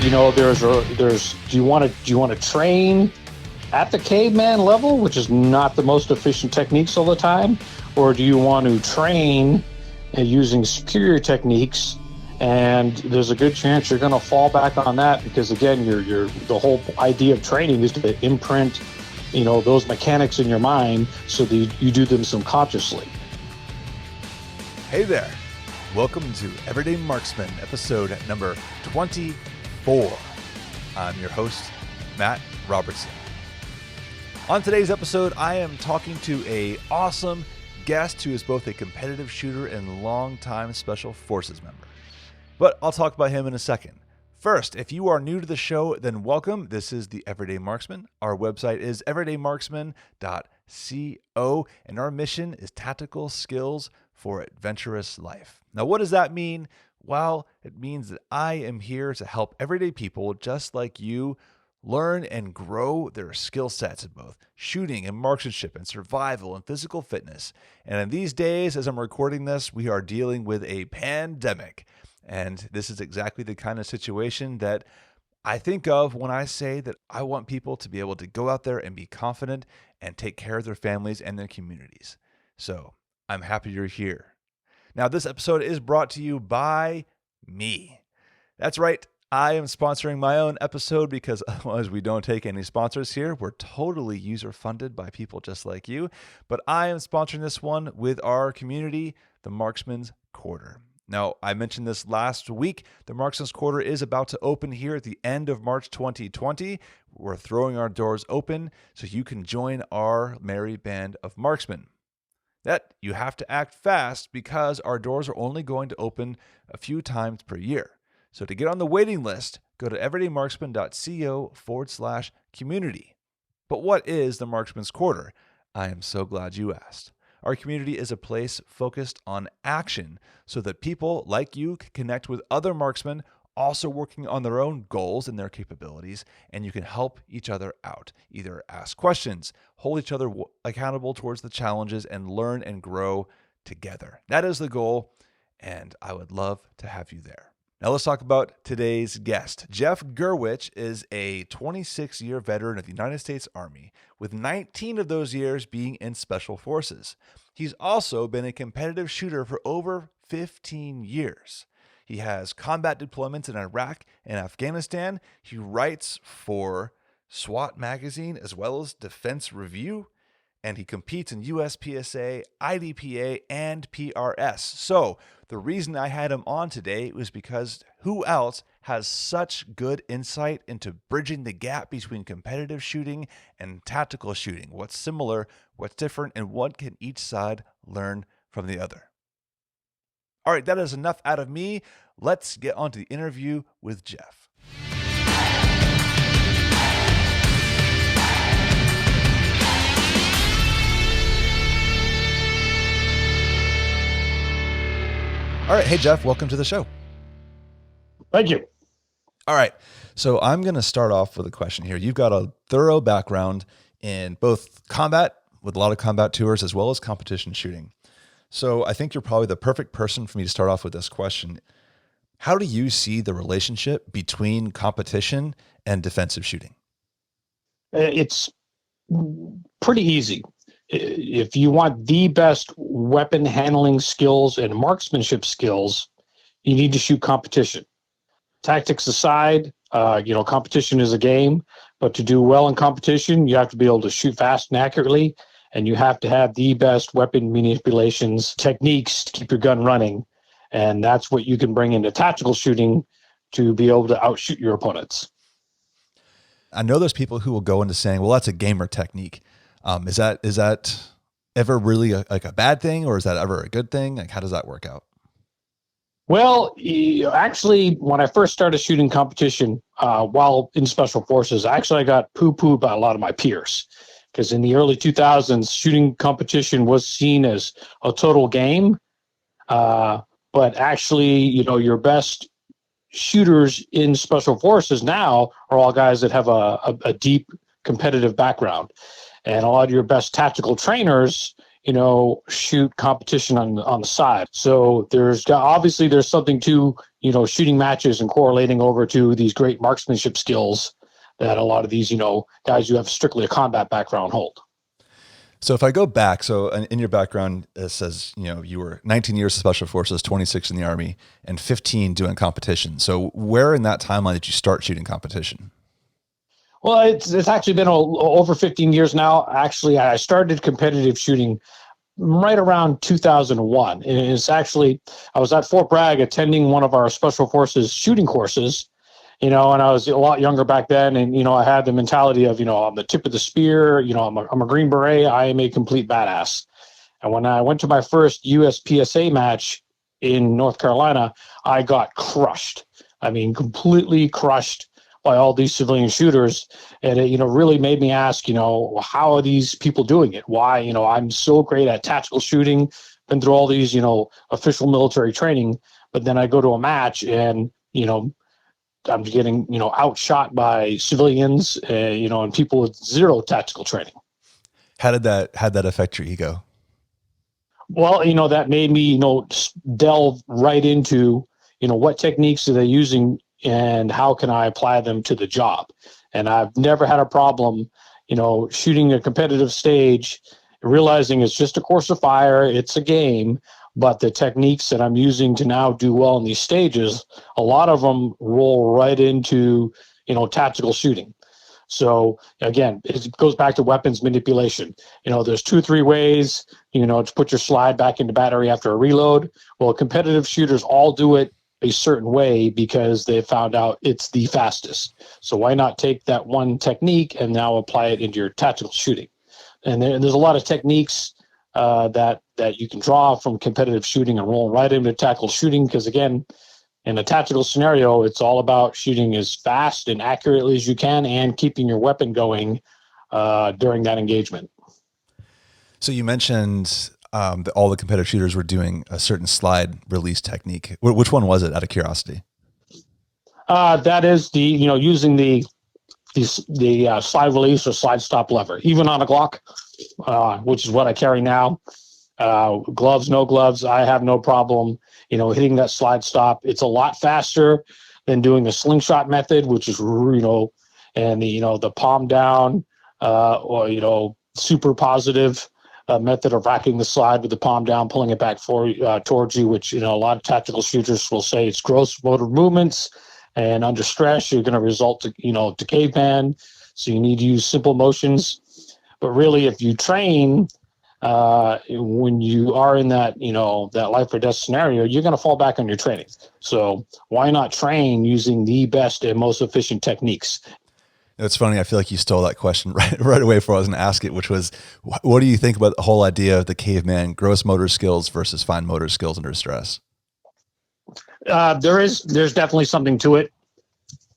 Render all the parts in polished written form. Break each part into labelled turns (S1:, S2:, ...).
S1: Do you want to train at the caveman level, which is not the most efficient techniques all the time, or do you want to train using superior techniques? And there's a good chance you're going to fall back on that because, again, the whole idea of training is to imprint, those mechanics in your mind so that you do them subconsciously.
S2: Hey there. Welcome to Everyday Marksman, episode number 24. I'm your host, Matt Robertson. On today's episode, I am talking to an awesome guest who is both a competitive shooter and longtime Special Forces member. But I'll talk about him in a second. First, if you are new to the show, then welcome. This is the Everyday Marksman. Our website is everydaymarksman.co, and our mission is tactical skills for adventurous life. Now, what does that mean? Well, it means that I am here to help everyday people just like you learn and grow their skill sets in both shooting and marksmanship and survival and physical fitness. And in these days, as I'm recording this, we are dealing with a pandemic. And this is exactly the kind of situation that I think of when I say that I want people to be able to go out there and be confident and take care of their families and their communities. So I'm happy you're here. Now, this episode is brought to you by me. That's right. I am sponsoring my own episode because otherwise we don't take any sponsors here. We're totally user-funded by people just like you. But I am sponsoring this one with our community, the Marksman's Quarter. Now, I mentioned this last week. The Marksman's Quarter is about to open here at the end of March 2020. We're throwing our doors open so you can join our merry band of marksmen. That you have to act fast because our doors are only going to open a few times per year. So to get on the waiting list, go to everydaymarksman.co/community. But what is the Marksman's Quarter? I am so glad you asked. Our community is a place focused on action so that people like you can connect with other marksmen also working on their own goals and their capabilities, and you can help each other out. Either ask questions, hold each other accountable towards the challenges, and learn and grow together. That is the goal, and I would love to have you there. Now let's talk about today's guest. Jeff Gurwitch is a 26-year veteran of the United States Army, with 19 of those years being in Special Forces. He's also been a competitive shooter for over 15 years. He has combat deployments in Iraq and Afghanistan. He writes for SWAT magazine as well as Defense Review, and he competes in USPSA, IDPA, and PRS. So the reason I had him on today was because who else has such good insight into bridging the gap between competitive shooting and tactical shooting? What's similar, what's different, and what can each side learn from the other? All right, that is enough out of me. Let's get on to the interview with Jeff. All right, hey Jeff, welcome to the show.
S1: Thank you.
S2: All right, so I'm going to start off with a question here. You've got a thorough background in both combat, with a lot of combat tours, as well as competition shooting. So I think you're probably the perfect person for me to start off with this question. How do you see the relationship between competition and defensive shooting?
S1: It's pretty easy. If you want the best weapon handling skills and marksmanship skills, you need to shoot competition. Tactics aside, competition is a game, but to do well in competition, you have to be able to shoot fast and accurately, and you have to have the best weapon manipulations techniques to keep your gun running. And that's what you can bring into tactical shooting to be able to outshoot your opponents.
S2: I know there's people who will go into saying, well, that's a gamer technique. Is that ever really a bad thing, or is that ever a good thing? Like, how does that work out?
S1: Well, actually, when I first started shooting competition while in Special Forces, I got poo-pooed by a lot of my peers. Because in the early 2000s, shooting competition was seen as a total game. But actually, your best shooters in Special Forces now are all guys that have a deep competitive background. And a lot of your best tactical trainers, shoot competition on the side. So there's something to, shooting matches and correlating over to these great marksmanship skills that a lot of these, guys who have strictly a combat background hold.
S2: So if I go back, so in your background, it says, you were 19 years of Special Forces, 26 in the Army, and 15 doing competition. So where in that timeline did you start shooting competition?
S1: Well, it's actually been over 15 years now. Actually, I started competitive shooting right around 2001. And it's actually, I was at Fort Bragg attending one of our Special Forces shooting courses, and I was a lot younger back then. And, I had the mentality of, I'm the tip of the spear, I'm a Green Beret, I am a complete badass. And when I went to my first USPSA match in North Carolina, I got crushed. I mean, completely crushed by all these civilian shooters. And it, really made me ask, how are these people doing it? Why, I'm so great at tactical shooting, been through all these, official military training, but then I go to a match and, I'm getting, outshot by civilians, and people with zero tactical training.
S2: How did that affect your ego?
S1: Well, that made me, delve right into, what techniques are they using and how can I apply them to the job? And I've never had a problem, shooting a competitive stage, realizing it's just a course of fire, it's a game, but the techniques that I'm using to now do well in these stages, a lot of them roll right into, tactical shooting. So again, it goes back to weapons manipulation. There's 2-3 ways, to put your slide back into battery after a reload. Well, competitive shooters all do it a certain way because they found out it's the fastest. So why not take that one technique and now apply it into your tactical shooting? And there's a lot of techniques that you can draw from competitive shooting and roll right into tactical shooting. Because again, in a tactical scenario, it's all about shooting as fast and accurately as you can and keeping your weapon going during that engagement.
S2: So you mentioned that all the competitive shooters were doing a certain slide release technique. Which one was it, out of curiosity?
S1: That is the, using the slide release or slide stop lever, even on a Glock, which is what I carry now. Gloves, no gloves, I have no problem, hitting that slide stop. It's a lot faster than doing the slingshot method, which is, and the palm down, or, super positive method of racking the slide with the palm down, pulling it back towards you, which, a lot of tactical shooters will say it's gross motor movements. And under stress, you're going to result to caveman. So you need to use simple motions. But really, if you train, when you are in that, that life or death scenario, you're going to fall back on your training. So why not train using the best and most efficient techniques?
S2: It's funny. I feel like you stole that question right away before I was going to ask it, which was, what do you think about the whole idea of the caveman gross motor skills versus fine motor skills under stress?
S1: There's definitely something to it.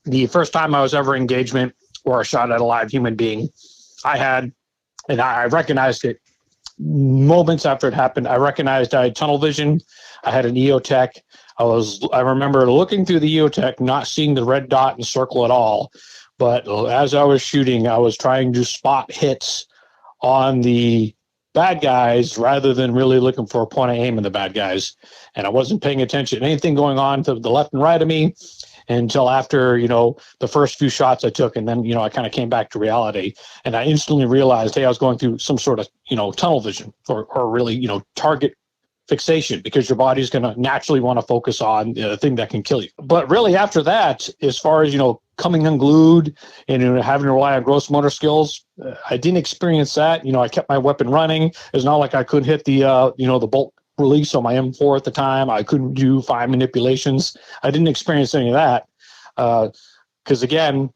S1: The first time I was ever engagement or a shot at a live human being, I recognized it moments after it happened. I recognized I had tunnel vision. I had an EOTech. I remember looking through the EOTech, not seeing the red dot and circle at all. But as I was shooting, I was trying to spot hits on the bad guys rather than really looking for a point of aim in the bad guys. And I wasn't paying attention to anything going on to the left and right of me until after, the first few shots I took. And then, I kind of came back to reality and I instantly realized, hey, I was going through some sort of, tunnel vision or really, target fixation, because your body's going to naturally want to focus on the thing that can kill you. But really after that, as far as, coming unglued and having to rely on gross motor skills, I didn't experience that. I kept my weapon running. It's not like I couldn't hit the, the bolt release on my M4 at the time. I couldn't do fine manipulations. I didn't experience any of that. Because again,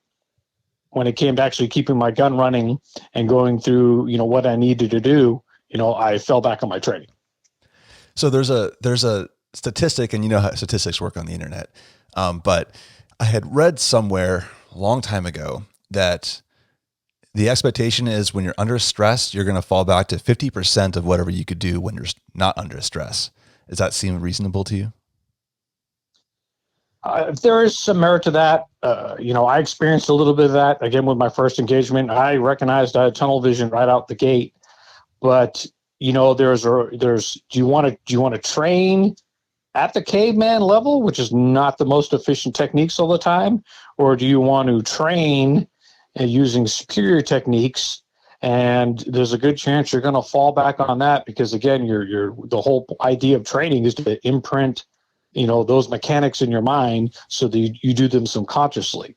S1: when it came to actually keeping my gun running and going through, what I needed to do, I fell back on my training.
S2: So there's a statistic, and how statistics work on the internet. But I had read somewhere a long time ago that the expectation is when you're under stress, you're going to fall back to 50% of whatever you could do when you're not under stress. Does that seem reasonable to you?
S1: There is some merit to that. I experienced a little bit of that again with my first engagement. I recognized I had tunnel vision right out the gate, but do you want to train at the caveman level, which is not the most efficient techniques all the time, or do you want to train using superior techniques? And there's a good chance you're going to fall back on that because, again, the whole idea of training is to imprint, those mechanics in your mind so that you do them subconsciously.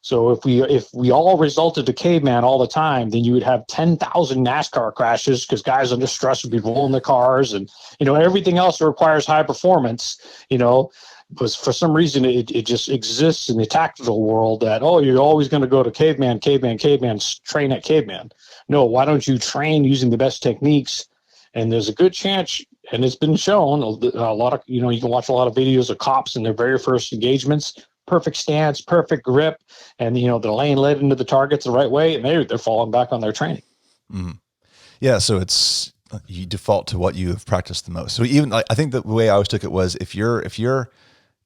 S1: So if we all resulted to caveman all the time, then you would have 10,000 NASCAR crashes because guys under stress would be rolling their cars, and everything else that requires high performance. But for some reason it just exists in the tactical world that you're always going to go to caveman, train at caveman. No, why don't you train using the best techniques? And there's a good chance, and it's been shown a lot of you can watch a lot of videos of cops in their very first engagements. Perfect stance, perfect grip, and they're laying lead into the targets the right way, and they're falling back on their training.
S2: Mm-hmm. Yeah, so you default to what you have practiced the most. So even I think the way I always took it was if you're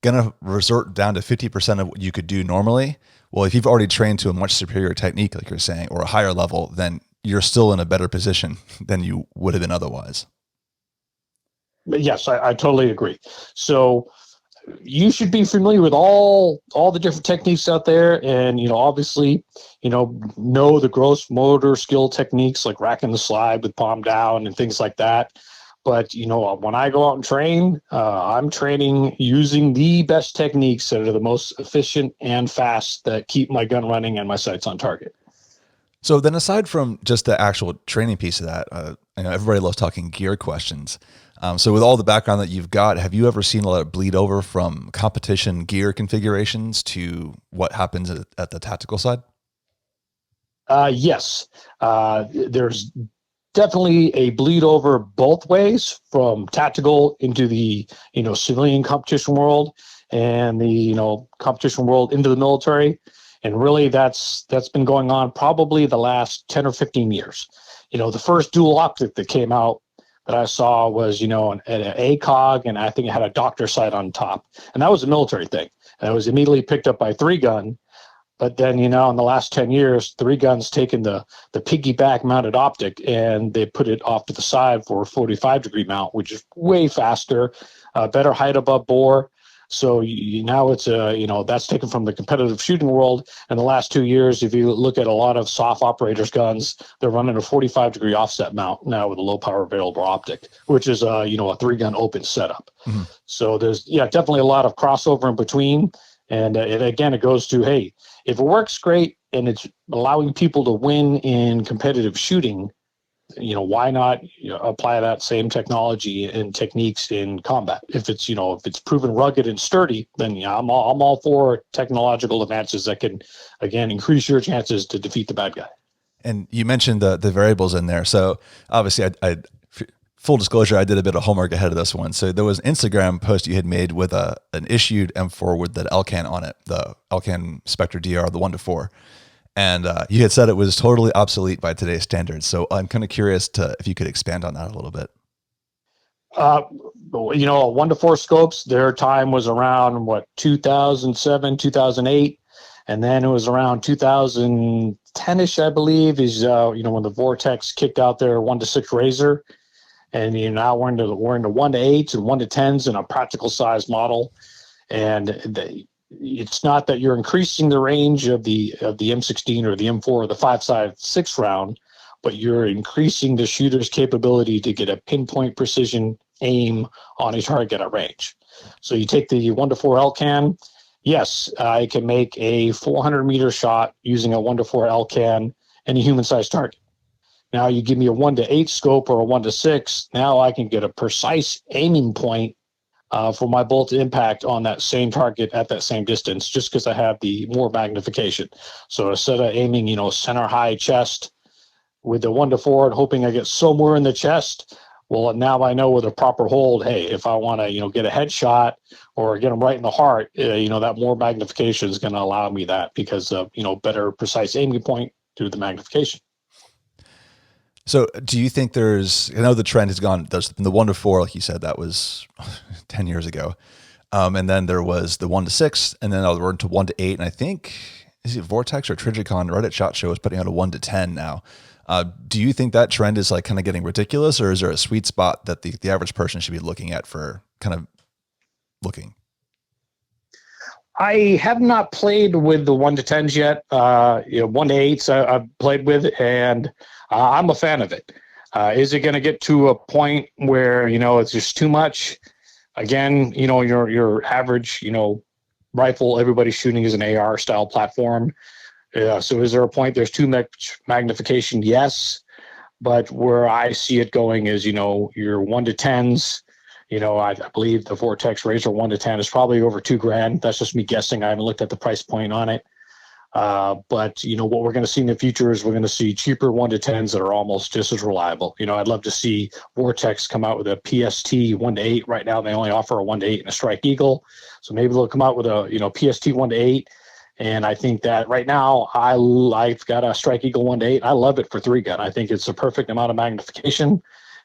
S2: gonna resort down to 50% of what you could do normally, well, if you've already trained to a much superior technique, like you're saying, or a higher level, then you're still in a better position than you would have been otherwise.
S1: Yes, I totally agree. So you should be familiar with all the different techniques out there, and obviously know the gross motor skill techniques like racking the slide with palm down and things like that. But when I go out and train, I'm training using the best techniques that are the most efficient and fast that keep my gun running and my sights on target.
S2: So then, aside from just the actual training piece of that, everybody loves talking gear questions. So with all the background that you've got, have you ever seen a lot of bleed over from competition gear configurations to what happens at the tactical side?
S1: Yes. There's definitely a bleed over both ways from tactical into the, civilian competition world and the, competition world into the military. And really that's been going on probably the last 10 or 15 years. The first dual optic that came out that I saw was, an ACOG, and I think it had a doctor sight on top. And that was a military thing. And it was immediately picked up by 3-gun. But then, in the last 10 years, 3-gun's taken the piggyback mounted optic and they put it off to the side for a 45-degree mount, which is way faster, better height above bore. So now it's that's taken from the competitive shooting world. In the last 2 years, if you look at a lot of soft operators guns, they're running a 45-degree offset mount now with a low power available optic, which is a 3-gun open setup. Mm-hmm. So there's definitely a lot of crossover in between. And it goes to, hey, if it works, great, and it's allowing people to win in competitive shooting, why not apply that same technology and techniques in combat? If it's proven rugged and sturdy, then I'm all for technological advances that can, again, increase your chances to defeat the bad guy.
S2: And you mentioned the variables in there. So obviously, I full disclosure, I did a bit of homework ahead of this one. So there was an Instagram post you had made with an issued M4 with that Elcan on it, the Elcan Spectre DR, the 1-4. And you had said it was totally obsolete by today's standards. So I'm kind of curious if you could expand on that a little bit.
S1: 1-4 scopes, their time was around 2007, 2008. And then it was around 2010-ish, I believe, is when the Vortex kicked out their 1-6 Razor. And now we're into 1-8s and 1-10s in a practical size model. And it's not that you're increasing the range of the M16 or the M4 or the 5.56 round, but you're increasing the shooter's capability to get a pinpoint precision aim on a target at range. So you take the 1-4 Elcan. Yes, I can make a 400-meter shot using a 1-4 Elcan and a human-sized target. Now you give me a 1-8 scope or a 1-6. Now I can get a precise aiming point for my bolt impact on that same target at that same distance, just because I have the more magnification. So instead of aiming, center high chest with the 1-4 and hoping I get somewhere in the chest, well, now I know with a proper hold, hey, if I want to, get a headshot or get them right in the heart, that more magnification is going to allow me that because of, better precise aiming point through the magnification.
S2: So do you think I know the trend has gone, there's the 1-4, like you said, that was 10 years ago. And then there was the 1-6, and then we're into 1-8. And I think, is it Vortex or Trigicon right at SHOT Show is putting out a 1-10 now. Do you think that trend is like kind of getting ridiculous, or is there a sweet spot that the average person should be looking at for kind of looking?
S1: I have not played with the 1 to 10s yet. 1 to 8s I've played with, and I'm a fan of it. Is it going to get to a point where it's just too much? Again, your average rifle everybody's shooting is an AR style platform. So is there a point there's too much magnification? Yes, but where I see it going is your 1 to 10s. I believe the Vortex Razor 1 to 10 is probably over $2,000. That's just me guessing. I haven't looked at the price point on it. But what we're going to see in the future is we're going to see cheaper 1 to 10s that are almost just as reliable. I'd love to see Vortex come out with a PST 1 to 8. Right now, they only offer a 1 to 8 and a Strike Eagle. So maybe they'll come out with a PST 1 to 8. And I think that right now I've got a Strike Eagle 1 to 8. I love it for 3-gun. I think it's the perfect amount of magnification,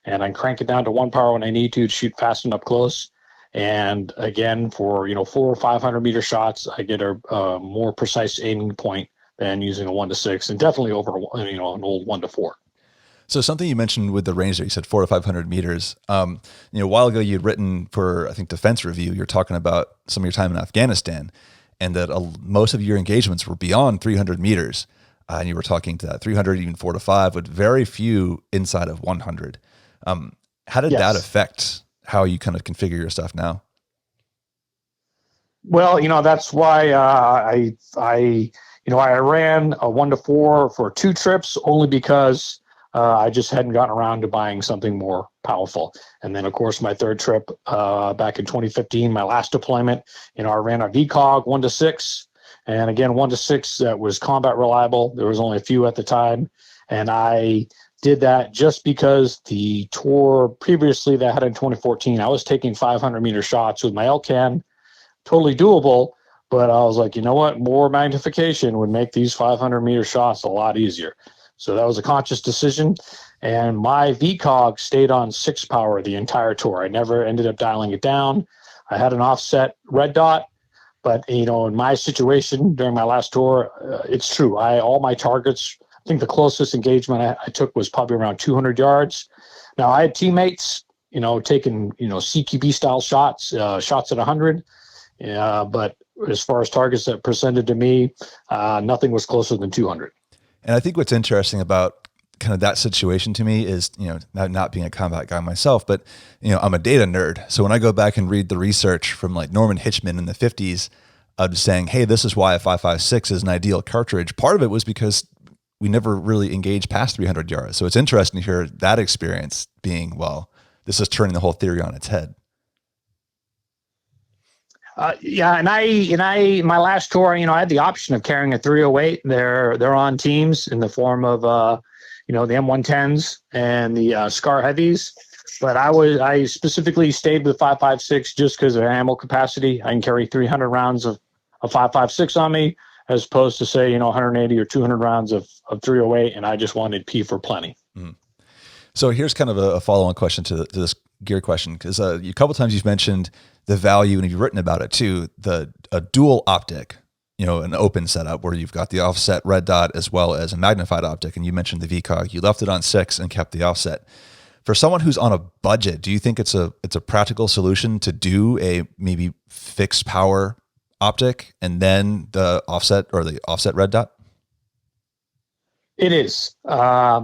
S1: and I can crank it down to 1 power when I need to shoot fast and up close. And again, for 400 or 500 meter shots, I get a more precise aiming point than using a 1 to 6, and definitely over an old 1 to 4.
S2: So something you mentioned with the range there, you said 400 to 500 meters. A while ago you'd written for, I think, Defense Review. You're talking about some of your time in Afghanistan, and that most of your engagements were beyond 300 meters. And you were talking to that 300, even 4 to 5, with very few inside of 100. How did that affect how you kind of configure your stuff now?
S1: Well, that's why I ran a 1 to 4 for 2 trips, only because I just hadn't gotten around to buying something more powerful. And then, of course, my third trip back in 2015, my last deployment, I ran a VCOG 1 to 6. And again, 1 to 6 that was combat reliable. There was only a few at the time. And I did that just because the tour previously that I had in 2014, I was taking 500 meter shots with my LCAN, totally doable. But I was like, you know what? More magnification would make these 500 meter shots a lot easier. So that was a conscious decision. And my VCOG stayed on 6 power the entire tour. I never ended up dialing it down. I had an offset red dot. But, in my situation during my last tour, it's true. All my targets, I think the closest engagement I took was probably around 200 yards. Now, I had teammates, taking, CQB style shots, shots at 100. But as far as targets that presented to me, nothing was closer than 200.
S2: And I think what's interesting about kind of that situation to me is, not being a combat guy myself, but, I'm a data nerd. So when I go back and read the research from like Norman Hitchman in the 50s, of saying, hey, this is why a 5.56 is an ideal cartridge. Part of it was because we never really engaged past 300 yards. So it's interesting to hear that experience being, well, this is turning the whole theory on its head.
S1: Yeah, and my last tour, I had the option of carrying a 308. They're on teams in the form of the M110s and the Scar Heavies. But I specifically stayed with 5.56 just because of ammo capacity. I can carry 300 rounds of 5.56 on me, as opposed to say 180 or 200 rounds of 308, and I just wanted P for plenty.
S2: Mm. So here's kind of a follow-on question to this gear question, because a couple times you've mentioned the value, and you've written about it too, a dual optic, an open setup where you've got the offset red dot as well as a magnified optic, and you mentioned the VCOG. You left it on 6 and kept the offset. For someone who's on a budget, do you think it's a practical solution to do a maybe fixed power optic and then the offset or the offset red dot?
S1: It is. I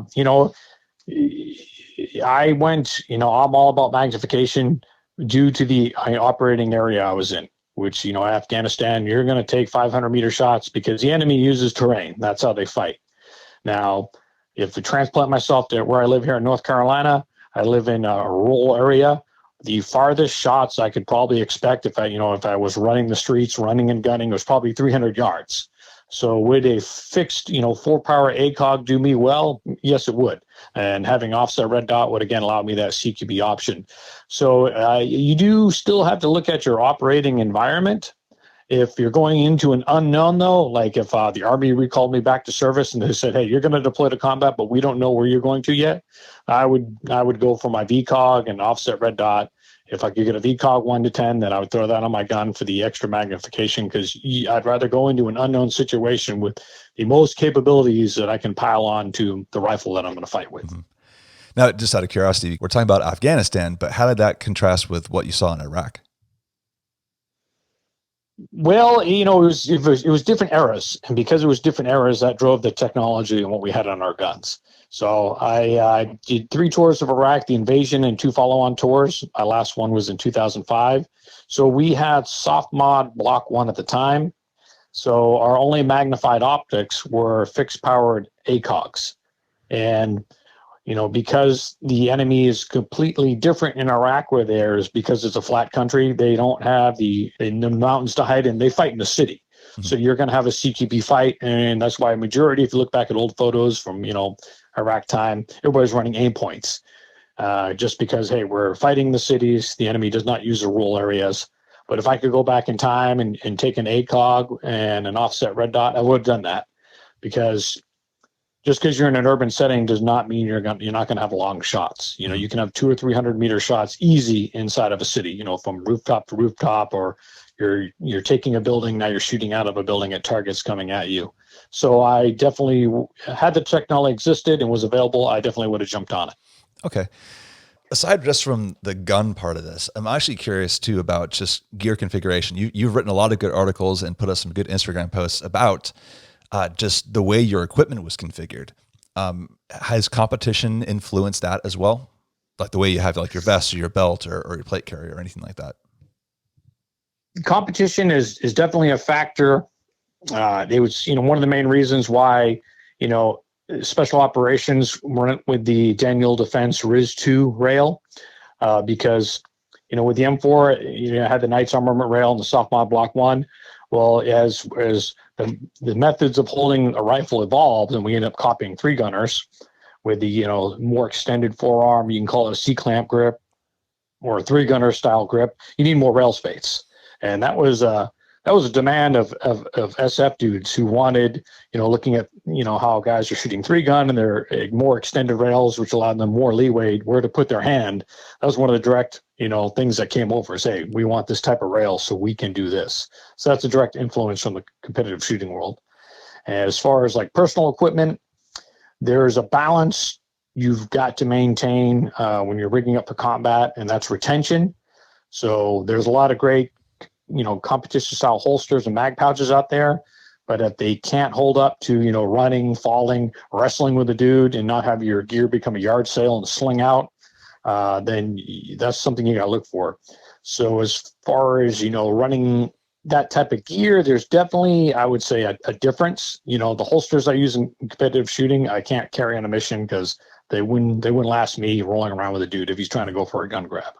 S1: went, I'm all about magnification due to the operating area I was in, which, Afghanistan, you're going to take 500 meter shots because the enemy uses terrain. That's how they fight. Now, if I transplant myself to where I live here in North Carolina, I live in a rural area. The farthest shots I could probably expect if I was running the streets, running and gunning, was probably 300 yards. So would a fixed, 4-power ACOG do me well? Yes, it would. And having offset red dot would, again, allow me that CQB option. So you do still have to look at your operating environment. If you're going into an unknown, though, like if the Army recalled me back to service and they said, hey, you're going to deploy to combat, but we don't know where you're going to yet, I would go for my VCOG and offset red dot If I could get a VCOG 1 to 10, then I would throw that on my gun for the extra magnification, because I'd rather go into an unknown situation with the most capabilities that I can pile on to the rifle that I'm going to fight with.
S2: Mm-hmm. Now, just out of curiosity, we're talking about Afghanistan, but how did that contrast with what you saw in Iraq?
S1: Well, it was different eras, and because it was different eras, that drove the technology and what we had on our guns. So I did 3 tours of Iraq, the invasion, and 2 follow-on tours. My last one was in 2005. So we had soft mod Block 1 at the time. So our only magnified optics were fixed-powered ACOGs, and because the enemy is completely different in Iraq where theirs, because it's a flat country, they don't have the mountains to hide in. They fight in the city. Mm-hmm. So you're going to have a CQB fight. And that's why a majority, if you look back at old photos from, Iraq time, everybody's running aim points, just because, hey, we're fighting the cities. The enemy does not use the rural areas. But if I could go back in time and take an ACOG and an offset red dot, I would have done that, because just because you're in an urban setting does not mean you're not going to have long shots. You can have 200 or 300 meter shots easy inside of a city, from rooftop to rooftop, or you're taking a building, now you're shooting out of a building at targets coming at you. So I definitely, had the technology existed and was available, I definitely would have jumped on it.
S2: Okay. Aside just from the gun part of this, I'm actually curious too about just gear configuration. You've written a lot of good articles and put up some good Instagram posts about just the way your equipment was configured. Has competition influenced that as well? Like the way you have like your vest or your belt or your plate carrier or anything like that?
S1: Competition is definitely a factor. It was, one of the main reasons why, special operations went with the Daniel Defense RIS-2 rail, because, with the M4, had the Knight's armament rail and the soft mod Block 1. Well, as the methods of holding a rifle evolved, and we ended up copying 3-gunners with the more extended forearm. You can call it a C-clamp grip or a 3-gunner style grip. You need more rail space, and that was a demand of SF dudes who wanted, looking at how guys are shooting 3-gun and their more extended rails, which allowed them more leeway where to put their hand. That was one of the direct things that came over. Say, we want this type of rail so we can do this. So that's a direct influence from the competitive shooting world. And as far as like personal equipment, there's a balance you've got to maintain when you're rigging up for combat, and that's retention. So there's a lot of great competition style holsters and mag pouches out there, but if they can't hold up to running, falling, wrestling with a dude, and not have your gear become a yard sale and sling out, then that's something you got to look for. So as far as running that type of gear, there's definitely, I would say, a difference. The holsters I use in competitive shooting, I can't carry on a mission because they wouldn't last me rolling around with a dude if he's trying to go for a gun grab.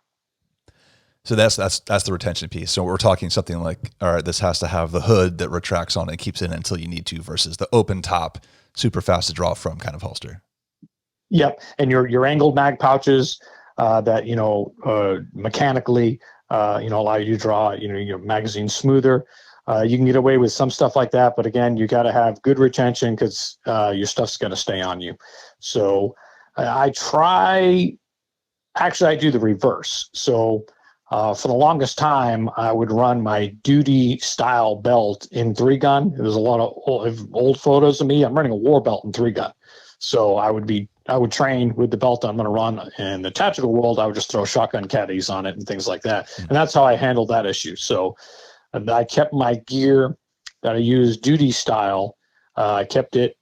S2: So that's the retention piece. So we're talking something like, all right, this has to have the hood that retracts on and keeps it in until you need to, versus the open top, super fast to draw from kind of holster. Yep,
S1: and your angled mag pouches that mechanically allow you to draw your magazine smoother. You can get away with some stuff like that, but again, you got to have good retention because your stuff's going to stay on you. So I do the reverse. So for the longest time, I would run my duty style belt in 3-gun. There's a lot of old photos of me. I'm running a war belt in 3-gun. So I would train with the belt I'm going to run. In the tactical world, I would just throw shotgun caddies on it and things like that. And that's how I handled that issue. So I kept my gear that I used duty style. I kept it,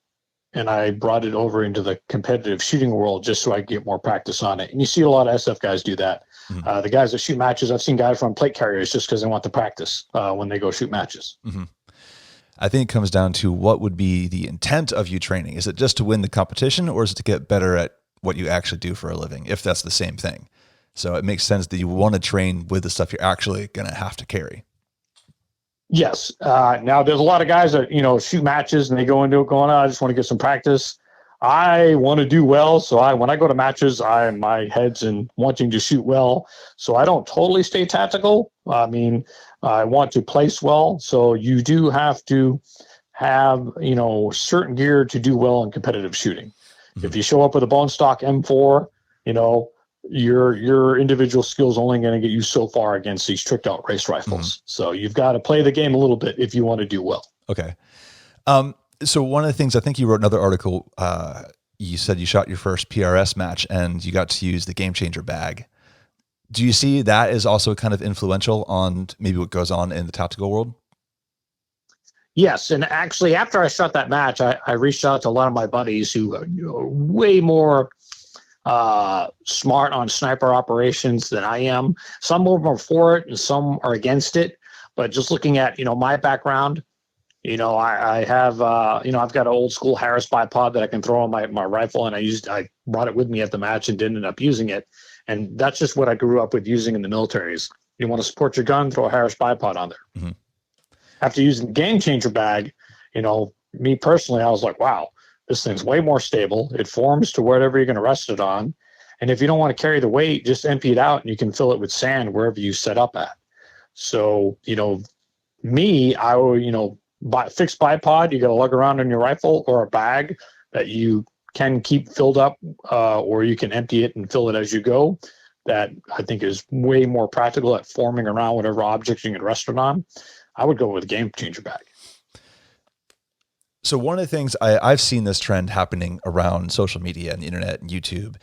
S1: and I brought it over into the competitive shooting world just so I could get more practice on it. And you see a lot of SF guys do that. Mm-hmm. The guys that shoot matches, I've seen guys run plate carriers just because they want to practice when they go shoot matches.
S2: Mm-hmm. I think it comes down to what would be the intent of you training. Is it just to win the competition, or is it to get better at what you actually do for a living, if that's the same thing? So it makes sense that you want to train with the stuff you're actually going to have to carry.
S1: Yes. Now there's a lot of guys that, shoot matches and they go into it going, I just want to get some practice. I want to do well. So when I go to matches, my head's in wanting to shoot well. So I don't totally stay tactical. I mean, I want to place well. So you do have to have, certain gear to do well in competitive shooting. Mm-hmm. If you show up with a bone stock M4, your individual skills only going to get you so far against these tricked out race rifles. So you've got to play the game a little bit if you want to do well.
S2: Okay. So one of the things, I think you wrote another article, you said you shot your first PRS match and you got to use the Game Changer bag. Do you see that as also kind of influential on maybe what goes on in the tactical world?
S1: Yes, and actually, after I shot that match, I reached out to a lot of my buddies who are way more smart on sniper operations than I am. Some of them are for it, and some are against it. But just looking at my background, I have I've got an old school Harris bipod that I can throw on my rifle, and I brought it with me at the match and didn't end up using it. And that's just what I grew up with using in the militaries. You want to support your gun, throw a Harris bipod on there.
S2: Mm-hmm.
S1: After using the Game Changer bag, me personally, I was like, wow, this thing's way more stable. It forms to whatever you're going to rest it on. And if you don't want to carry the weight, just empty it out and you can fill it with sand wherever you set up at. So, I will, fixed bipod, you got to lug around in your rifle, or a bag that you can keep filled up, or you can empty it and fill it as you go. That I think is way more practical at forming around whatever objects you can rest it on. I would go with a Game Changer bag.
S2: So one of the things I've seen this trend happening around social media and the internet and YouTube,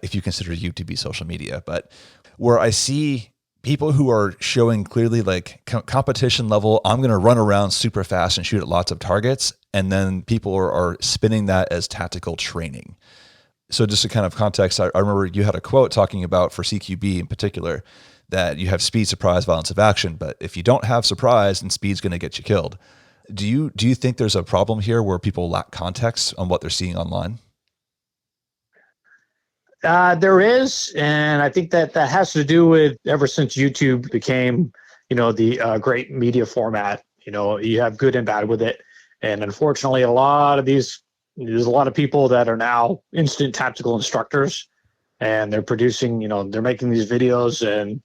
S2: if you consider YouTube to be social media, but where I see people who are showing clearly like competition level, I'm going to run around super fast and shoot at lots of targets. And then people are spinning that as tactical training. So just a kind of context, I remember you had a quote talking about, for CQB in particular, that you have speed, surprise, violence of action. But if you don't have surprise, then speed's going to get you killed. Do you think there's a problem here where people lack context on what they're seeing online?
S1: There is, and I think that has to do with ever since YouTube became, the great media format. You have good and bad with it, and unfortunately, there's a lot of people that are now instant tactical instructors, and they're producing, they're making these videos and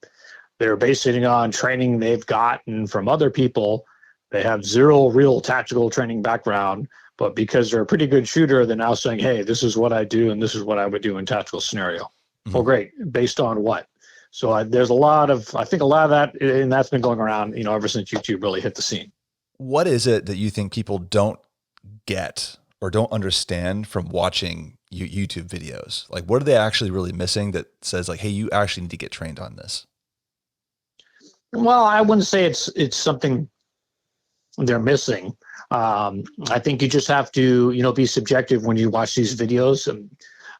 S1: they're basing it on training they've gotten from other people. They have zero real tactical training background, but because they're a pretty good shooter, they're now saying, hey, this is what I do and this is what I would do in tactical scenario. Mm-hmm. Well, great. Based on what? So there's a lot of that, and that's been going around, ever since YouTube really hit the scene.
S2: What is it that you think people don't get or don't understand from watching YouTube videos? Like, what are they actually really missing that says like, hey, you actually need to get trained on this?
S1: Well, I wouldn't say it's something they're missing. I think you just have to, be subjective when you watch these videos. And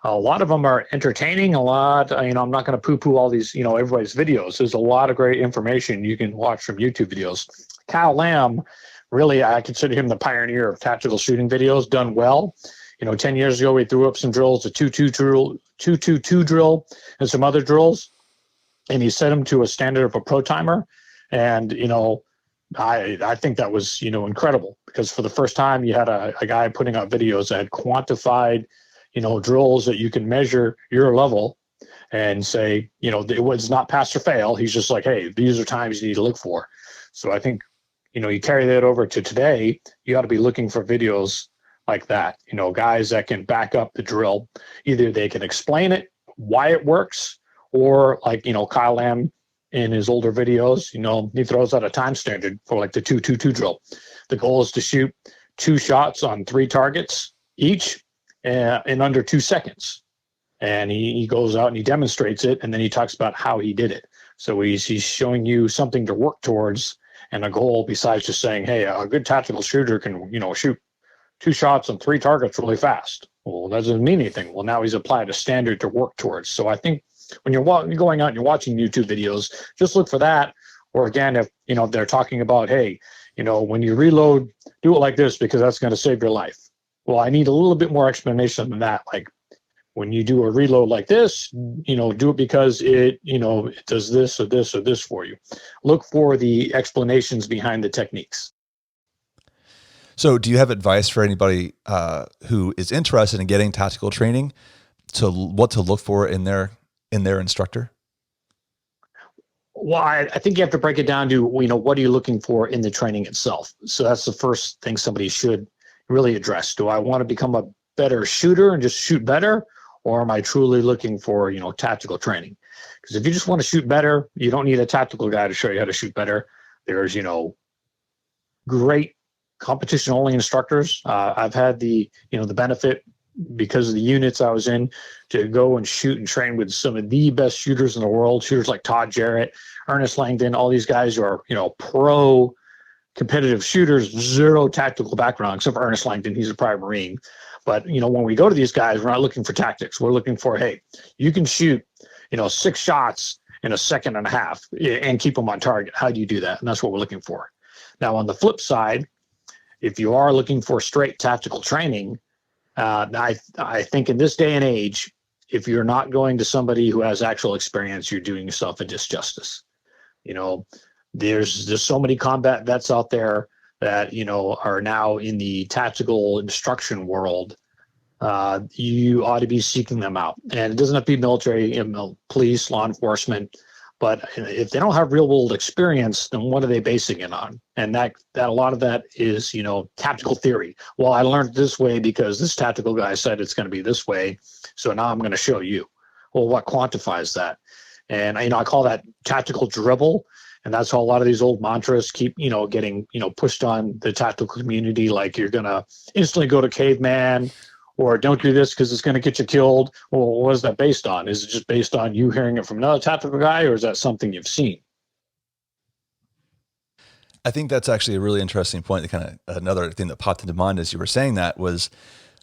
S1: a lot of them are entertaining. A lot, I'm not going to poo-poo all these, everybody's videos. There's a lot of great information you can watch from YouTube videos. Kyle Lamb, really, I consider him the pioneer of tactical shooting videos, done well. 10 years ago, we threw up some drills, a 2-2-2 drill, and some other drills. And he set them to a standard of a pro timer. And, I think that was, incredible, because for the first time you had a guy putting out videos that had quantified, drills that you can measure your level and say, it was not pass or fail. He's just like, hey, these are times you need to look for. So I think, you carry that over to today, you ought to be looking for videos like that, guys that can back up the drill. Either they can explain it, why it works, or like, Kyle Lamb in his older videos, he throws out a time standard for like the 2-2-2 drill. The goal is to shoot 2 shots on 3 targets each in under 2 seconds. And he goes out and he demonstrates it, and then he talks about how he did it. So he's showing you something to work towards and a goal, besides just saying, hey, a good tactical shooter can, shoot 2 shots on 3 targets really fast. Well, that doesn't mean anything. Well, now he's applied a standard to work towards. So I think when you're going out and you're watching YouTube videos, just look for that. Or again, if they're talking about, hey, when you reload, do it like this because that's going to save your life. Well, I need a little bit more explanation than that. Like, when you do a reload like this, do it because it does this or this or this for you. Look for the explanations behind the techniques.
S2: So do you have advice for anybody who is interested in getting tactical training, to what to look for in their instructor?
S1: Well, I think you have to break it down to, what are you looking for in the training itself? So that's the first thing somebody should really address. Do I want to become a better shooter and just shoot better? or am I truly looking for, tactical training? Because if you just want to shoot better, you don't need a tactical guy to show you how to shoot better. There's, great competition only instructors. I've had the benefit, because of the units I was in, to go and shoot and train with some of the best shooters in the world, shooters like Todd Jarrett, Ernest Langdon, all these guys who are, pro competitive shooters, zero tactical background, except for Ernest Langdon. He's a private Marine. But, when we go to these guys, we're not looking for tactics. We're looking for, hey, you can shoot, 6 shots in a second and a half and keep them on target. How do you do that? And that's what we're looking for. Now, on the flip side, if you are looking for straight tactical training, I think in this day and age, if you're not going to somebody who has actual experience, you're doing yourself a disjustice. There's so many combat vets out there that, are now in the tactical instruction world. You ought to be seeking them out. And it doesn't have to be military, police, law enforcement. But if they don't have real world experience, then what are they basing it on? And that a lot of that is, tactical theory. Well, I learned this way because this tactical guy said it's going to be this way. So now I'm going to show you. Well, what quantifies that? And, I call that tactical dribble. And that's how a lot of these old mantras keep, getting, pushed on the tactical community. Like, you're going to instantly go to caveman, or don't do this because it's going to get you killed. Well, what is that based on? Is it just based on you hearing it from another tactical guy, or is that something you've seen?
S2: I think that's actually a really interesting point. Another thing that popped into mind as you were saying that was,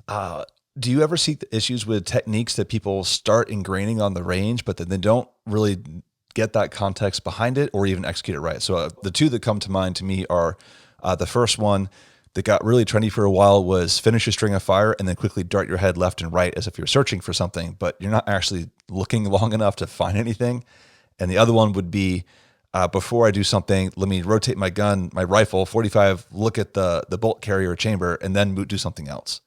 S2: do you ever see the issues with techniques that people start ingraining on the range, but then they don't really get that context behind it or even execute it right? So the two that come to mind to me are the first one that got really trendy for a while was finish a string of fire and then quickly dart your head left and right as if you're searching for something, but you're not actually looking long enough to find anything. And the other one would be, before I do something, let me rotate my gun, my rifle, 45, look at the bolt carrier chamber, and then do something else.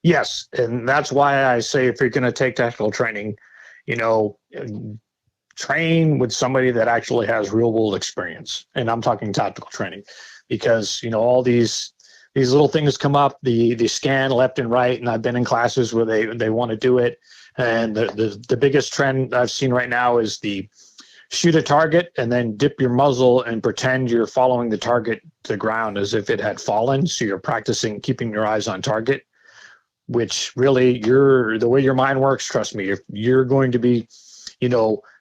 S1: Yes, and that's why I say if you're going to take tactical training, train with somebody that actually has real world experience. And I'm talking tactical training. Because all these little things come up, the scan left and right, and I've been in classes where they want to do it. And the biggest trend I've seen right now is the shoot a target and then dip your muzzle and pretend you're following the target to the ground as if it had fallen. So you're practicing keeping your eyes on target, which really the way your mind works, trust me, if you're going to be,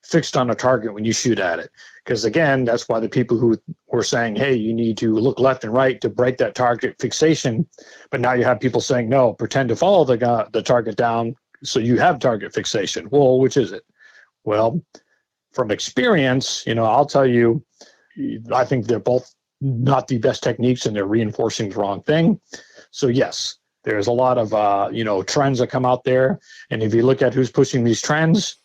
S1: fixed on a target when you shoot at it. Because again, that's why the people who were saying, hey, you need to look left and right to break that target fixation. But now you have people saying, no, pretend to follow the target down so you have target fixation. Well, which is it? Well, from experience, I'll tell you, I think they're both not the best techniques and they're reinforcing the wrong thing. So yes, there's a lot of, trends that come out there. And if you look at who's pushing these trends,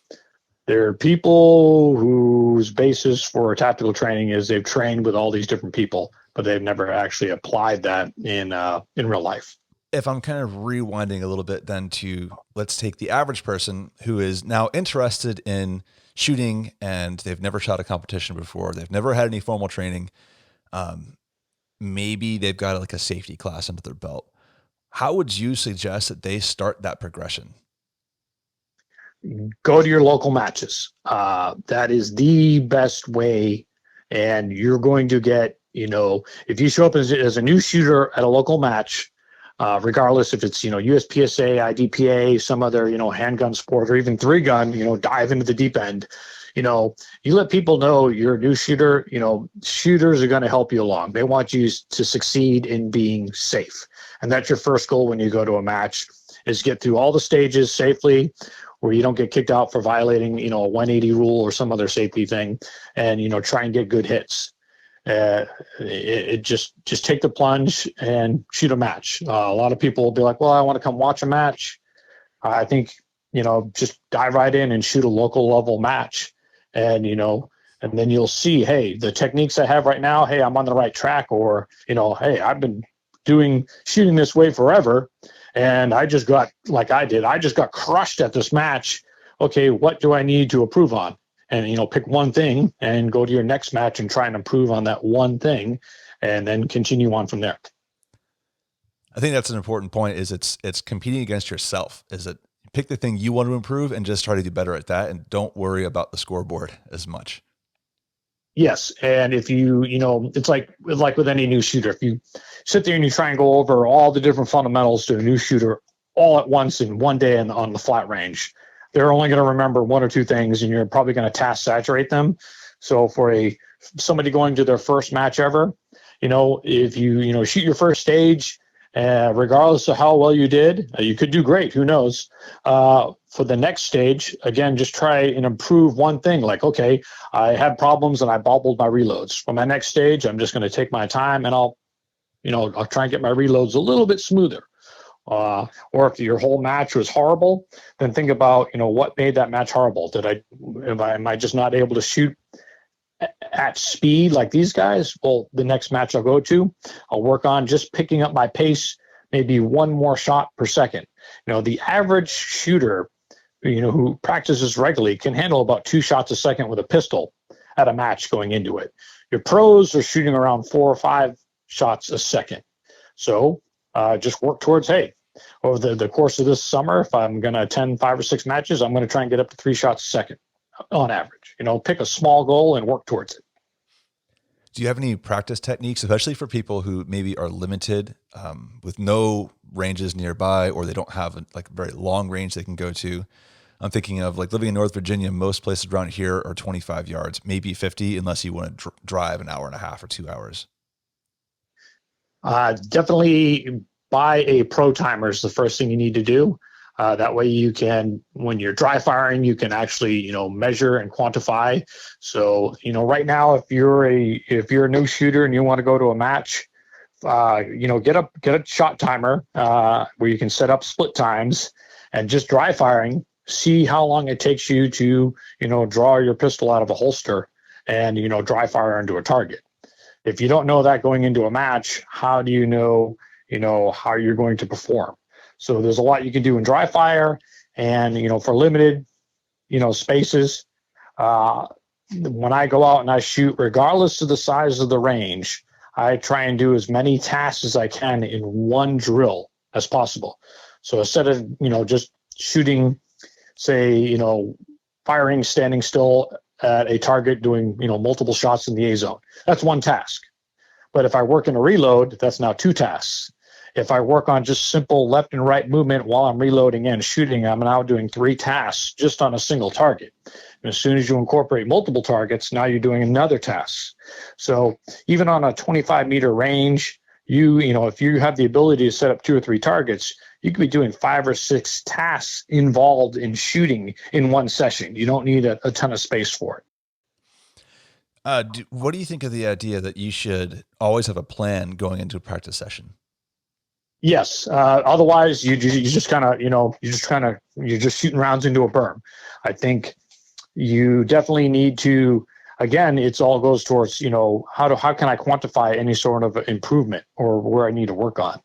S1: there are people whose basis for tactical training is they've trained with all these different people, but they've never actually applied that in real life.
S2: If I'm kind of rewinding a little bit then to, let's take the average person who is now interested in shooting and they've never shot a competition before, they've never had any formal training. Maybe they've got like a safety class under their belt. How would you suggest that they start that progression?
S1: Go to your local matches. That is the best way. And you're going to get, if you show up as a new shooter at a local match, regardless if it's, USPSA, IDPA, some other, handgun sport, or even 3-gun, dive into the deep end, you let people know you're a new shooter, shooters are going to help you along. They want you to succeed in being safe. And that's your first goal when you go to a match, is get through all the stages safely, where you don't get kicked out for violating, a 180 rule or some other safety thing, and, try and get good hits. Just take the plunge and shoot a match. A lot of people will be like, well, I want to come watch a match. I think, just dive right in and shoot a local level match. And, and then you'll see, hey, the techniques I have right now, hey, I'm on the right track. Or, hey, I've been shooting this way forever. And I just got, like I did, I just got crushed at this match. Okay, what do I need to improve on? And, pick one thing and go to your next match and try and improve on that one thing and then continue on from there.
S2: I think that's an important point, is it's competing against yourself. Is that pick the thing you want to improve and just try to do better at that, and don't worry about the scoreboard as much.
S1: Yes, and if it's like with any new shooter. If you sit there and you try and go over all the different fundamentals to a new shooter all at once in one day on the flat range, they're only going to remember one or two things, and you're probably going to task saturate them. So for somebody going to their first match ever, if you shoot your first stage, regardless of how well you did, you could do great. Who knows? For the next stage, again, just try and improve one thing. Like, okay, I had problems and I bobbled my reloads. For my next stage, I'm just going to take my time and I'll try and get my reloads a little bit smoother. Or if your whole match was horrible, then think about, what made that match horrible? Am I just not able to shoot at speed like these guys? Well, the next match I'll go to, I'll work on just picking up my pace, maybe one more shot per second. The average shooter, who practices regularly can handle about 2 shots a second with a pistol at a match going into it. Your pros are shooting around 4 or 5 shots a second. So just work towards, hey, over the course of this summer, if I'm going to attend 5 or 6 matches, I'm going to try and get up to 3 shots a second on average. Pick a small goal and work towards it.
S2: Do you have any practice techniques, especially for people who maybe are limited with no ranges nearby, or they don't have like a very long range they can go to? I'm thinking of like living in North Virginia. Most places around here are 25 yards, maybe 50, unless you want to drive an hour and a half or 2 hours.
S1: Definitely buy a pro timer is the first thing you need to do. That way you can, when you're dry firing, you can actually, measure and quantify. So, right now, if you're a new shooter and you want to go to a match, get a shot timer where you can set up split times and just dry firing. See how long it takes you to, draw your pistol out of a holster and, dry fire into a target. If you don't know that going into a match, how do you know, how you're going to perform? So there's a lot you can do in dry fire, and, for limited, spaces. When I go out and I shoot, regardless of the size of the range, I try and do as many tasks as I can in one drill as possible. So instead of, just shooting, say, firing, standing still at a target, doing, multiple shots in the A zone, that's one task. But if I work in a reload, that's now 2 tasks. If I work on just simple left and right movement while I'm reloading and shooting, I'm now doing 3 tasks just on a single target. And as soon as you incorporate multiple targets, now you're doing another task. So even on a 25-meter range, if you have the ability to set up 2 or 3 targets, you could be doing 5 or 6 tasks involved in shooting in one session. You don't need a ton of space for it.
S2: What do you think of the idea that you should always have a plan going into a practice session?
S1: Yes. Otherwise, you just kind of, you're just shooting rounds into a berm. I think you definitely need to, again, it's all goes towards, how can I quantify any sort of improvement or where I need to work on?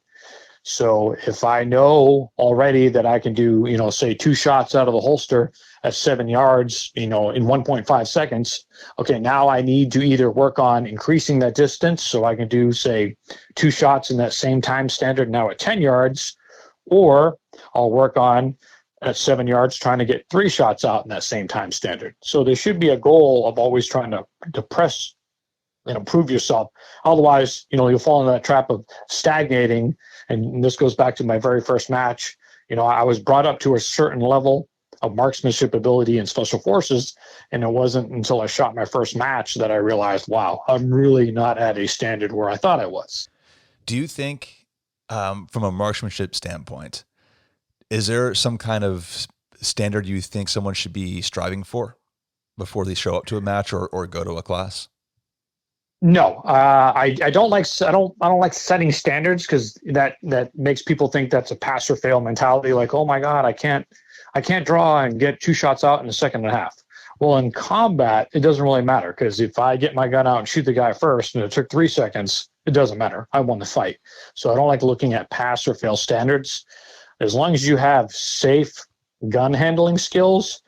S1: So if I know already that I can do, say 2 shots out of the holster at 7 yards, in 1.5 seconds, okay, now I need to either work on increasing that distance so I can do, say, 2 shots in that same time standard now at 10 yards, or I'll work on at 7 yards trying to get 3 shots out in that same time standard. So there should be a goal of always trying to press and improve yourself. Otherwise, you'll fall into that trap of stagnating. And this goes back to my very first match. I was brought up to a certain level of marksmanship ability in special forces, and it wasn't until I shot my first match that I realized, wow, I'm really not at a standard where I thought I was.
S2: Do you think, from a marksmanship standpoint, is there some kind of standard you think someone should be striving for before they show up to a match or go to a class?
S1: No, I don't like setting standards, because that makes people think that's a pass or fail mentality. Like, oh my God, I can't draw and get 2 shots out in a second and a half. Well, in combat, it doesn't really matter, because if I get my gun out and shoot the guy first and it took 3 seconds, it doesn't matter. I won the fight. So I don't like looking at pass or fail standards. As long as you have safe gun handling skills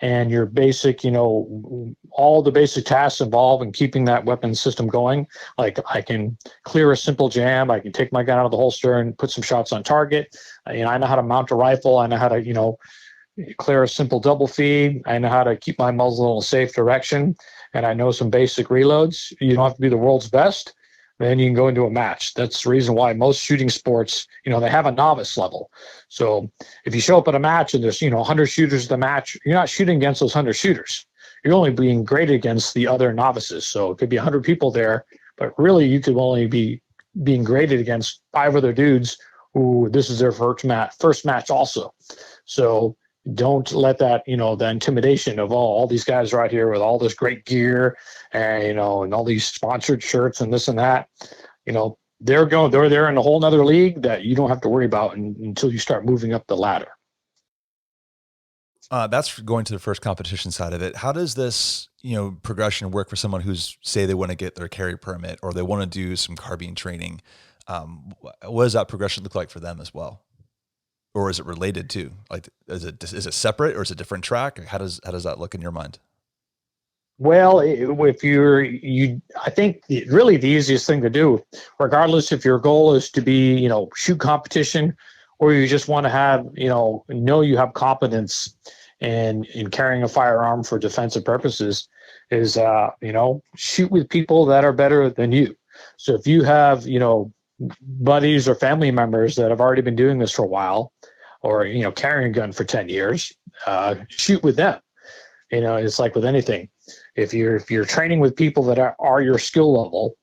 S1: and your basic, all the basic tasks involved in keeping that weapon system going, like I can clear a simple jam, I can take my gun out of the holster and put some shots on target. I know how to mount a rifle. I know how to, clear a simple double feed. I know how to keep my muzzle in a safe direction, and I know some basic reloads. You don't have to be the world's best. Then you can go into a match. That's the reason why most shooting sports, they have a novice level. So if you show up at a match and there's, 100 shooters at the match, you're not shooting against those 100 shooters. You're only being graded against the other novices. So it could be 100 people there, but really you could only be being graded against 5 other dudes who this is their first match also. So don't let that, the intimidation of all these guys right here with all this great gear and, and all these sponsored shirts and this and that, they're there in a whole nother league that you don't have to worry about until you start moving up the ladder.
S2: That's going to the first competition side of it. How does this, progression work for someone who's, say, they want to get their carry permit or they want to do some carbine training? What does that progression look like for them as well? Or is it related to? Like, is it separate or is it a different track? How does that look in your mind?
S1: Well, I think really the easiest thing to do, regardless if your goal is to be, shoot competition, or you just want to have, know you have competence in carrying a firearm for defensive purposes, is, shoot with people that are better than you. So if you have, buddies or family members that have already been doing this for a while, or carrying a gun for 10 years, shoot with them. It's like with anything. If you're training with people that are your skill level,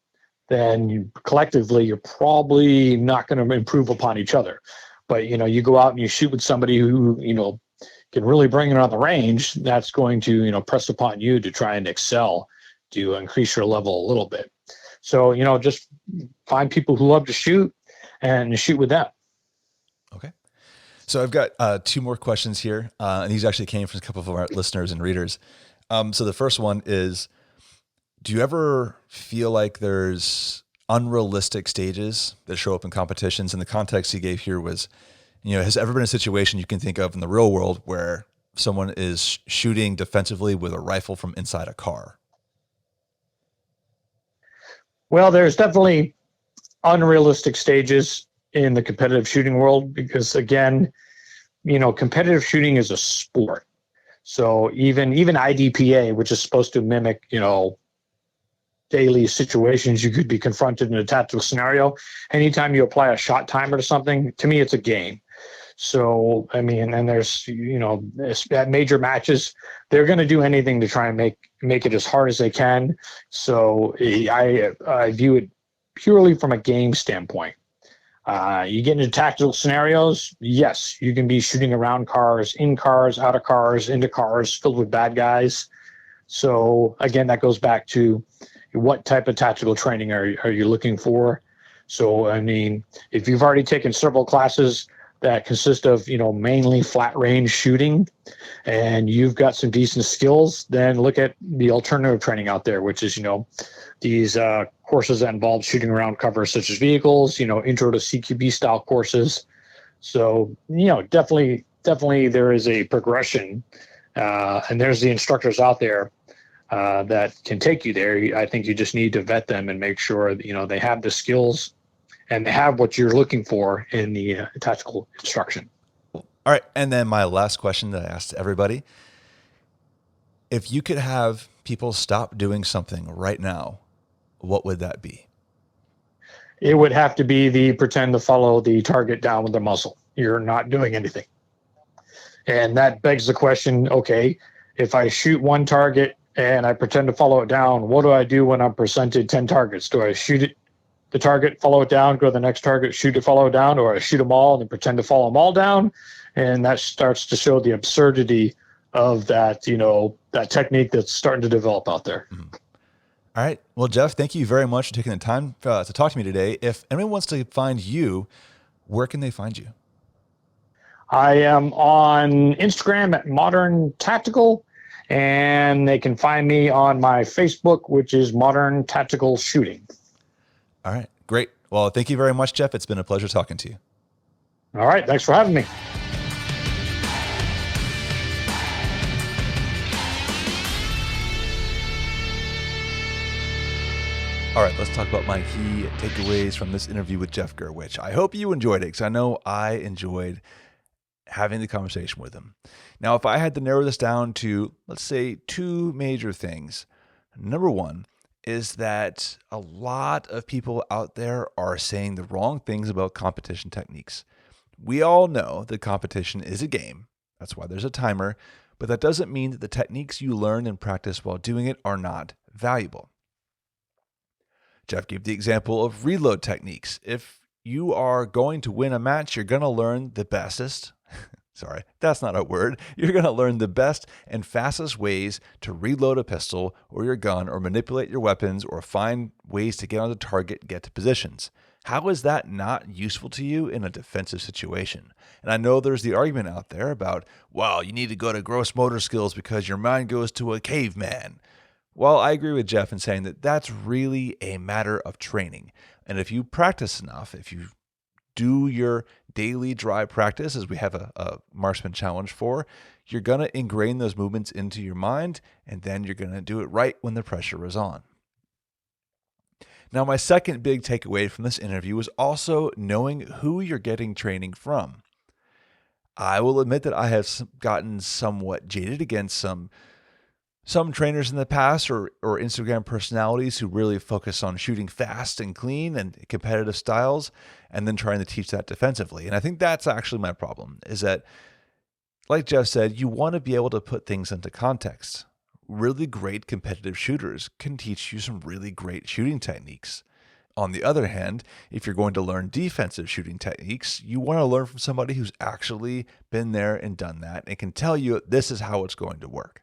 S1: then collectively you're probably not going to improve upon each other. But you go out and you shoot with somebody who can really bring it on the range. That's going to press upon you to try and excel, to increase your level a little bit. So just find people who love to shoot and shoot with them.
S2: Okay. So I've got 2 more questions here, and these actually came from a couple of our listeners and readers. So the first one is, do you ever feel like there's unrealistic stages that show up in competitions? And the context he gave here was, has ever been a situation you can think of in the real world where someone is shooting defensively with a rifle from inside a car?
S1: Well, there's definitely unrealistic stages in the competitive shooting world because, again, competitive shooting is a sport. So even IDPA, which is supposed to mimic, daily situations you could be confronted in a tactical scenario, anytime you apply a shot timer to something, to me, it's a game. So, and there's, at major matches, they're going to do anything to try and make it as hard as they can. So I view it purely from a game standpoint. You get into tactical scenarios, yes, you can be shooting around cars, in cars, out of cars, into cars filled with bad guys. So again, that goes back to what type of tactical training are you looking for? So, if you've already taken several classes that consist of, mainly flat range shooting and you've got some decent skills, then look at the alternative training out there, which is, these courses that involve shooting around cover such as vehicles, intro to CQB style courses. So, definitely there is a progression and there's the instructors out there that can take you there. I think you just need to vet them and make sure that, they have the skills and they have what you're looking for in the tactical instruction.
S2: All right. And then my last question that I asked everybody, if you could have people stop doing something right now, what would that be?
S1: It would have to be the pretend to follow the target down with the muzzle. You're not doing anything. And that begs the question, okay, if I shoot one target and I pretend to follow it down, what do I do when I'm presented 10 targets? Do I shoot it, the target, follow it down, go to the next target, shoot it, follow it down, or I shoot them all and then pretend to follow them all down? And that starts to show the absurdity of that, that technique that's starting to develop out there.
S2: Mm-hmm. All right. Well, Jeff, thank you very much for taking the time to talk to me today. If anyone wants to find you, where can they find you?
S1: I am on Instagram at Modern Tactical, and they can find me on my Facebook, which is Modern Tactical Shooting.
S2: All right. Great. Well, thank you very much, Jeff. It's been a pleasure talking to you.
S1: All right. Thanks for having me.
S2: All right, let's talk about my key takeaways from this interview with Jeff Gurwitch. I hope you enjoyed it because I know I enjoyed having the conversation with them. Now, if I had to narrow this down to, let's say, two major things. Number one is that a lot of people out there are saying the wrong things about competition techniques. We all know that competition is a game. That's why there's a timer, but that doesn't mean that the techniques you learn and practice while doing it are not valuable. Jeff gave the example of reload techniques. If you are going to win a match, you're going to learn the bestest. Sorry, that's not a word. You're going to learn the best and fastest ways to reload a pistol or your gun or manipulate your weapons or find ways to get on the target and get to positions. How is that not useful to you in a defensive situation? And I know there's the argument out there about, well, you need to go to gross motor skills because your mind goes to a caveman. Well, I agree with Jeff in saying that that's really a matter of training. And if you practice enough, if you do your daily dry practice, as we have a marksman challenge for, you're going to ingrain those movements into your mind, and then you're going to do it right when the pressure is on. Now, my second big takeaway from this interview was also knowing who you're getting training from. I will admit that I have gotten somewhat jaded against some trainers in the past or Instagram personalities who really focus on shooting fast and clean and competitive styles and then trying to teach that defensively. And I think that's actually my problem, is that, like Jeff said, you want to be able to put things into context. Really great competitive shooters can teach you some really great shooting techniques. On the other hand, if you're going to learn defensive shooting techniques, you want to learn from somebody who's actually been there and done that and can tell you this is how it's going to work.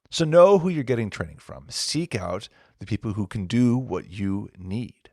S2: So know who you're getting training from. Seek out the people who can do what you need.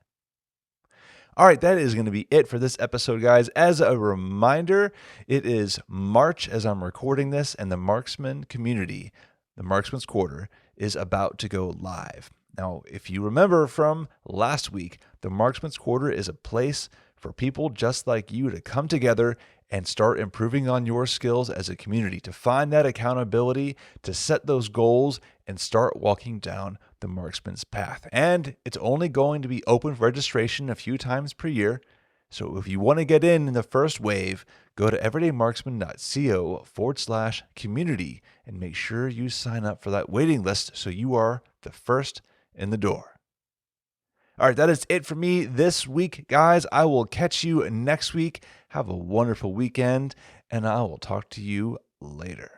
S2: All right, that is going to be it for this episode, guys. As a reminder, it is March as I'm recording this, and the marksman community, the Marksman's Quarter, is about to go live. Now, if you remember from last week, the Marksman's Quarter is a place for people just like you to come together and start improving on your skills as a community, to find that accountability, to set those goals, and start walking down the marksman's path. And it's only going to be open for registration a few times per year. So if you want to get in the first wave, go to everydaymarksman.co/community and make sure you sign up for that waiting list so you are the first in the door. All right, that is it for me this week, guys. I will catch you next week. Have a wonderful weekend, and I will talk to you later.